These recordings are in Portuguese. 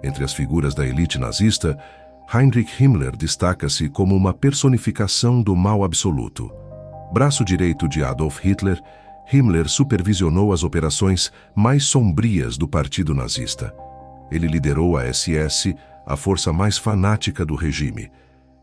Entre as figuras da elite nazista, Heinrich Himmler destaca-se como uma personificação do mal absoluto. Braço direito de Adolf Hitler, Himmler supervisionou as operações mais sombrias do partido nazista. Ele liderou a SS, a força mais fanática do regime,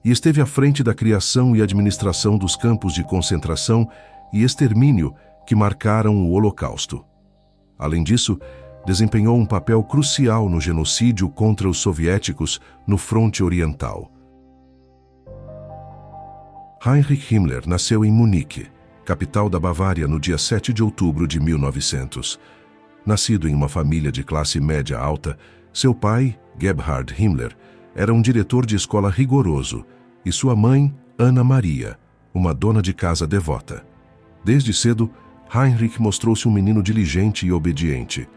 e esteve à frente da criação e administração dos campos de concentração e extermínio que marcaram o Holocausto. Além disso, desempenhou um papel crucial no genocídio contra os soviéticos no fronte oriental. Heinrich Himmler nasceu em Munique, capital da Bavária, no dia 7 de outubro de 1900. Nascido em uma família de classe média alta, seu pai, Gebhard Himmler, era um diretor de escola rigoroso, e sua mãe, Ana Maria, uma dona de casa devota. Desde cedo, Heinrich mostrou-se um menino diligente e obediente,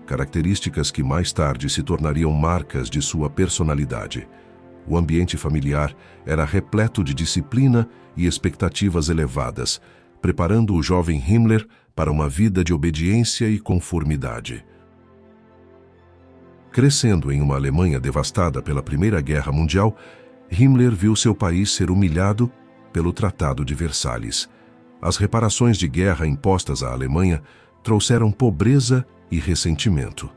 características que mais tarde se tornariam marcas de sua personalidade. O ambiente familiar era repleto de disciplina e expectativas elevadas, preparando o jovem Himmler para uma vida de obediência e conformidade. Crescendo em uma Alemanha devastada pela Primeira Guerra Mundial, Himmler viu seu país ser humilhado pelo Tratado de Versalhes. As reparações de guerra impostas à Alemanha trouxeram pobreza e ressentimento.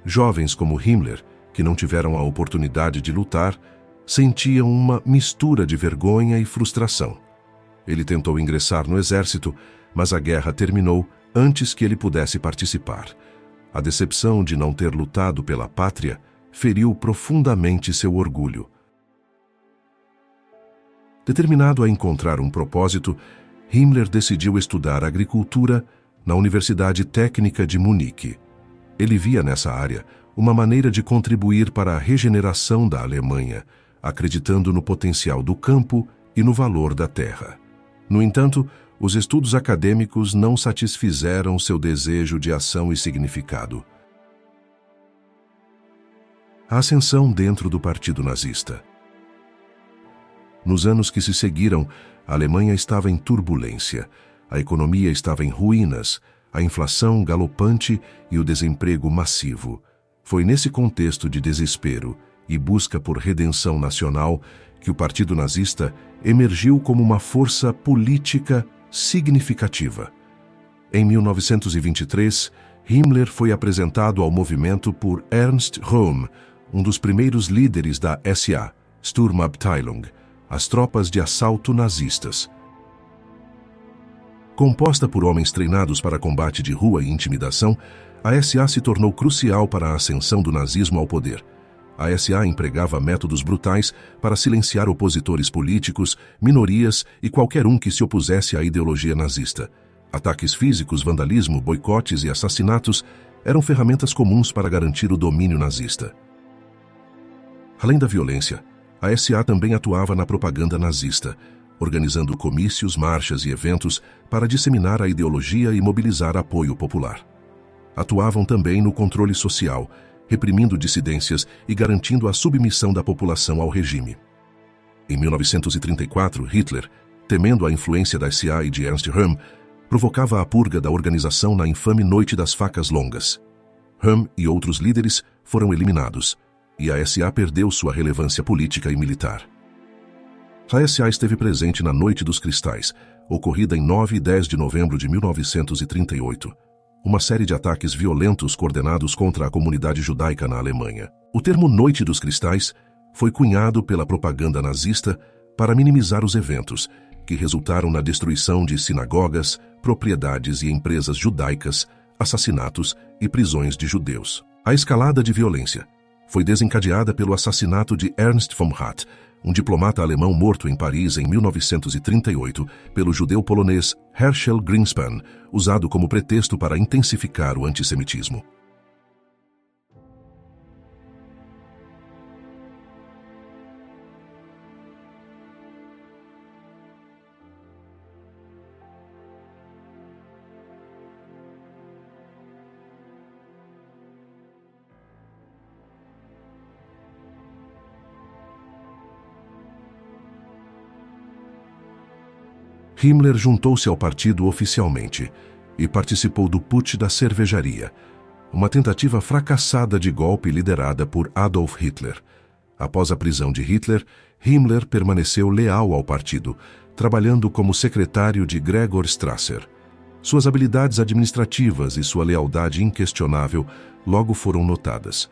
Jovens como Himmler, que não tiveram a oportunidade de lutar, sentiam uma mistura de vergonha e frustração. Ele tentou ingressar no exército, mas a guerra terminou antes que ele pudesse participar. A decepção de não ter lutado pela pátria feriu profundamente seu orgulho. Determinado a encontrar um propósito, Himmler decidiu estudar agricultura na Universidade Técnica de Munique. Ele via nessa área uma maneira de contribuir para a regeneração da Alemanha, acreditando no potencial do campo e no valor da terra. No entanto, os estudos acadêmicos não satisfizeram seu desejo de ação e significado. A ascensão dentro do Partido Nazista. Nos anos que se seguiram, a Alemanha estava em turbulência, a economia estava em ruínas, a inflação galopante e o desemprego massivo. Foi nesse contexto de desespero e busca por redenção nacional que o Partido Nazista emergiu como uma força política significativa. Em 1923, Himmler foi apresentado ao movimento por Ernst Röhm, um dos primeiros líderes da SA, Sturmabteilung, as tropas de assalto nazistas. Composta por homens treinados para combate de rua e intimidação, a SA se tornou crucial para a ascensão do nazismo ao poder. A SA empregava métodos brutais para silenciar opositores políticos, minorias e qualquer um que se opusesse à ideologia nazista. Ataques físicos, vandalismo, boicotes e assassinatos eram ferramentas comuns para garantir o domínio nazista. Além da violência, a SA também atuava na propaganda nazista, organizando comícios, marchas e eventos para disseminar a ideologia e mobilizar apoio popular. Atuavam também no controle social, reprimindo dissidências e garantindo a submissão da população ao regime. Em 1934, Hitler, temendo a influência da SA e de Ernst Röhm, provocava a purga da organização na infame Noite das Facas Longas. Röhm e outros líderes foram eliminados, e a SA perdeu sua relevância política e militar. A SA esteve presente na Noite dos Cristais, ocorrida em 9 e 10 de novembro de 1938, uma série de ataques violentos coordenados contra a comunidade judaica na Alemanha. O termo Noite dos Cristais foi cunhado pela propaganda nazista para minimizar os eventos, que resultaram na destruição de sinagogas, propriedades e empresas judaicas, assassinatos e prisões de judeus. A escalada de violência foi desencadeada pelo assassinato de Ernst von Hatt, um diplomata alemão morto em Paris em 1938 pelo judeu polonês Herschel Greenspan, usado como pretexto para intensificar o antissemitismo. Himmler juntou-se ao partido oficialmente e participou do putsch da cervejaria, uma tentativa fracassada de golpe liderada por Adolf Hitler. Após a prisão de Hitler, Himmler permaneceu leal ao partido, trabalhando como secretário de Gregor Strasser. Suas habilidades administrativas e sua lealdade inquestionável logo foram notadas.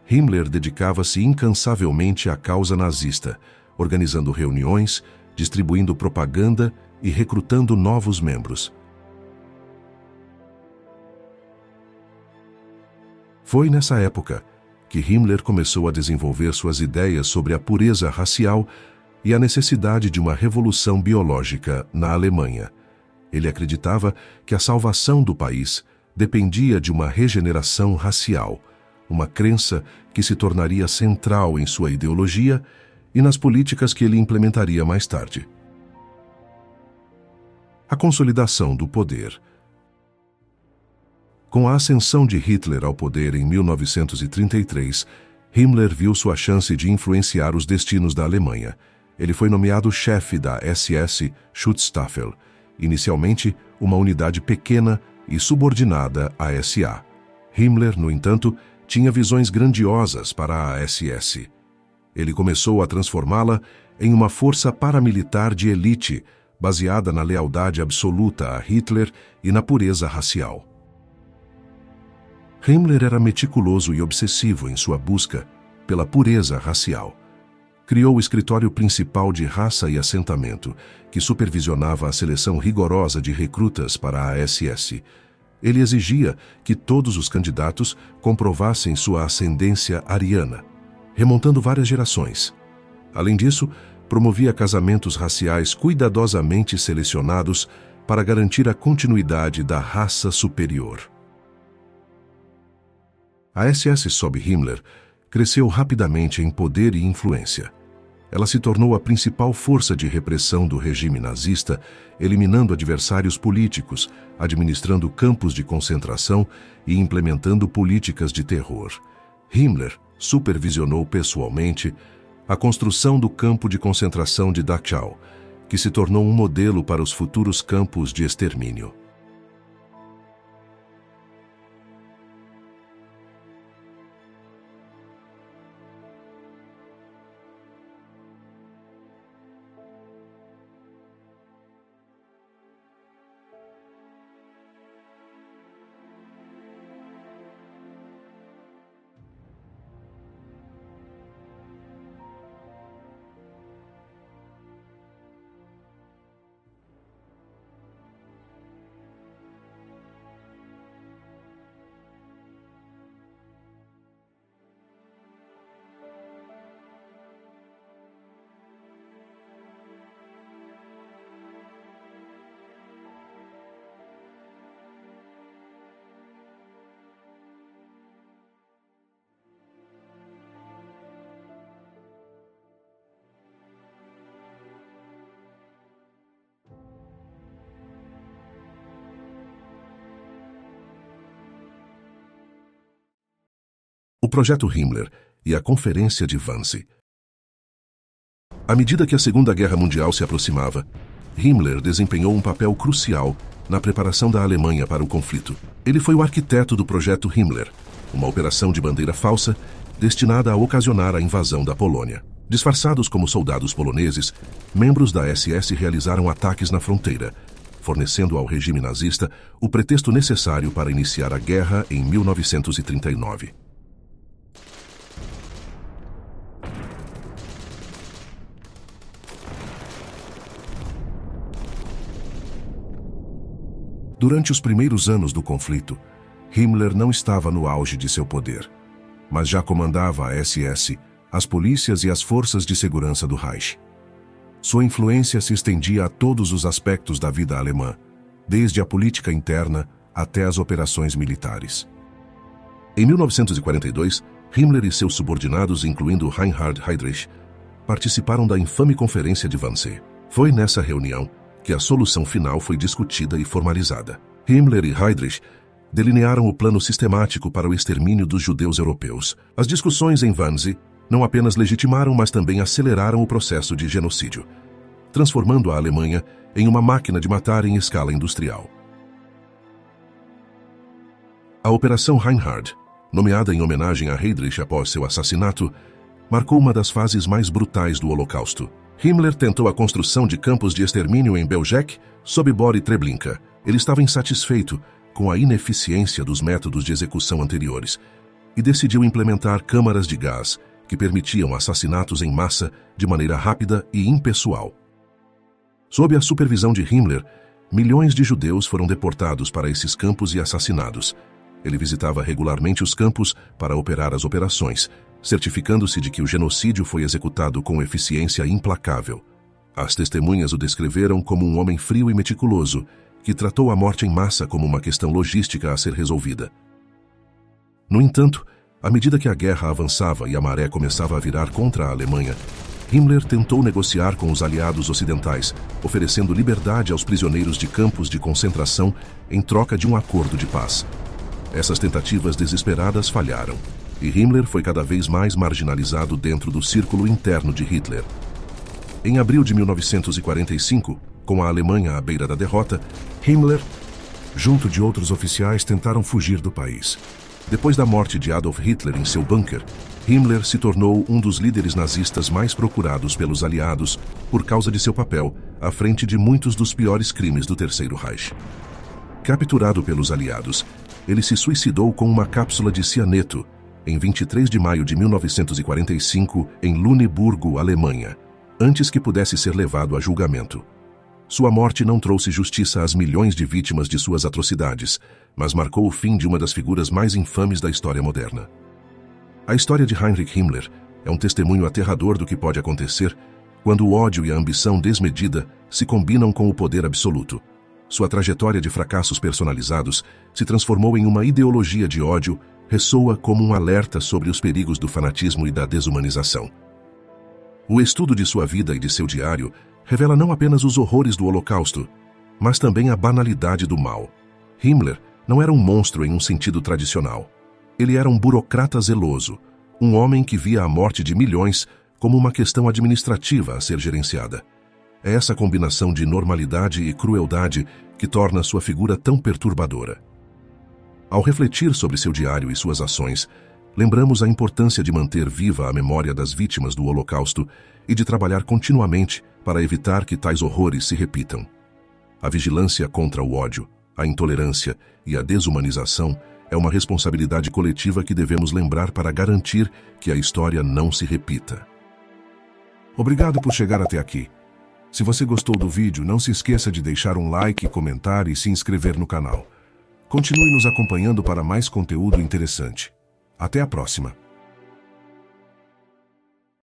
Himmler dedicava-se incansavelmente à causa nazista, organizando reuniões, distribuindo propaganda e recrutando novos membros. Foi nessa época que Himmler começou a desenvolver suas ideias sobre a pureza racial e a necessidade de uma revolução biológica na Alemanha. Ele acreditava que a salvação do país dependia de uma regeneração racial, uma crença que se tornaria central em sua ideologia e nas políticas que ele implementaria mais tarde. A consolidação do poder. Com a ascensão de Hitler ao poder em 1933, Himmler viu sua chance de influenciar os destinos da Alemanha. Ele foi nomeado chefe da SS Schutzstaffel, inicialmente uma unidade pequena e subordinada à SA. Himmler, no entanto, tinha visões grandiosas para a SS. Ele começou a transformá-la em uma força paramilitar de elite, baseada na lealdade absoluta a Hitler e na pureza racial. Himmler era meticuloso e obsessivo em sua busca pela pureza racial. Criou o escritório principal de raça e assentamento, que supervisionava a seleção rigorosa de recrutas para a SS. Ele exigia que todos os candidatos comprovassem sua ascendência ariana, remontando várias gerações. Além disso, promovia casamentos raciais cuidadosamente selecionados para garantir a continuidade da raça superior. A SS sob Himmler cresceu rapidamente em poder e influência. Ela se tornou a principal força de repressão do regime nazista, eliminando adversários políticos, administrando campos de concentração e implementando políticas de terror. Himmler supervisionou pessoalmente a construção do campo de concentração de Dachau, que se tornou um modelo para os futuros campos de extermínio. O Projeto Himmler e a Conferência de Wannsee. À medida que a Segunda Guerra Mundial se aproximava, Himmler desempenhou um papel crucial na preparação da Alemanha para o conflito. Ele foi o arquiteto do Projeto Himmler, uma operação de bandeira falsa destinada a ocasionar a invasão da Polônia. Disfarçados como soldados poloneses, membros da SS realizaram ataques na fronteira, fornecendo ao regime nazista o pretexto necessário para iniciar a guerra em 1939. Durante os primeiros anos do conflito, Himmler não estava no auge de seu poder, mas já comandava a SS, as polícias e as forças de segurança do Reich. Sua influência se estendia a todos os aspectos da vida alemã, desde a política interna até as operações militares. Em 1942, Himmler e seus subordinados, incluindo Reinhard Heydrich, participaram da infame Conferência de Wannsee. Foi nessa reunião que a solução final foi discutida e formalizada. Himmler e Heydrich delinearam o plano sistemático para o extermínio dos judeus europeus. As discussões em Wannsee não apenas legitimaram, mas também aceleraram o processo de genocídio, transformando a Alemanha em uma máquina de matar em escala industrial. A Operação Reinhard, nomeada em homenagem a Heydrich após seu assassinato, marcou uma das fases mais brutais do Holocausto. Himmler tentou a construção de campos de extermínio em Belzec, Sobibor e Treblinka. Ele estava insatisfeito com a ineficiência dos métodos de execução anteriores e decidiu implementar câmaras de gás que permitiam assassinatos em massa de maneira rápida e impessoal. Sob a supervisão de Himmler, milhões de judeus foram deportados para esses campos e assassinados. Ele visitava regularmente os campos para operar as operações, certificando-se de que o genocídio foi executado com eficiência implacável. As testemunhas o descreveram como um homem frio e meticuloso, que tratou a morte em massa como uma questão logística a ser resolvida. No entanto, à medida que a guerra avançava e a maré começava a virar contra a Alemanha, Himmler tentou negociar com os aliados ocidentais, oferecendo liberdade aos prisioneiros de campos de concentração em troca de um acordo de paz. Essas tentativas desesperadas falharam, e Himmler foi cada vez mais marginalizado dentro do círculo interno de Hitler. Em abril de 1945, com a Alemanha à beira da derrota, Himmler, junto de outros oficiais, tentaram fugir do país. Depois da morte de Adolf Hitler em seu bunker, Himmler se tornou um dos líderes nazistas mais procurados pelos aliados por causa de seu papel à frente de muitos dos piores crimes do Terceiro Reich. Capturado pelos aliados, ele se suicidou com uma cápsula de cianeto em 23 de maio de 1945 em Luneburgo, Alemanha, antes que pudesse ser levado a julgamento. Sua morte não trouxe justiça às milhões de vítimas de suas atrocidades, mas marcou o fim de uma das figuras mais infames da história moderna. A história de Heinrich Himmler é um testemunho aterrador do que pode acontecer quando o ódio e a ambição desmedida se combinam com o poder absoluto. Sua trajetória de fracassos personalizados se transformou em uma ideologia de ódio, ressoa como um alerta sobre os perigos do fanatismo e da desumanização. O estudo de sua vida e de seu diário revela não apenas os horrores do Holocausto, mas também a banalidade do mal. Himmler não era um monstro em um sentido tradicional. Ele era um burocrata zeloso, um homem que via a morte de milhões como uma questão administrativa a ser gerenciada. É essa combinação de normalidade e crueldade que torna sua figura tão perturbadora. Ao refletir sobre seu diário e suas ações, lembramos a importância de manter viva a memória das vítimas do Holocausto e de trabalhar continuamente para evitar que tais horrores se repitam. A vigilância contra o ódio, a intolerância e a desumanização é uma responsabilidade coletiva que devemos lembrar para garantir que a história não se repita. Obrigado por chegar até aqui. Se você gostou do vídeo, não se esqueça de deixar um like, comentar e se inscrever no canal. Continue nos acompanhando para mais conteúdo interessante. Até a próxima!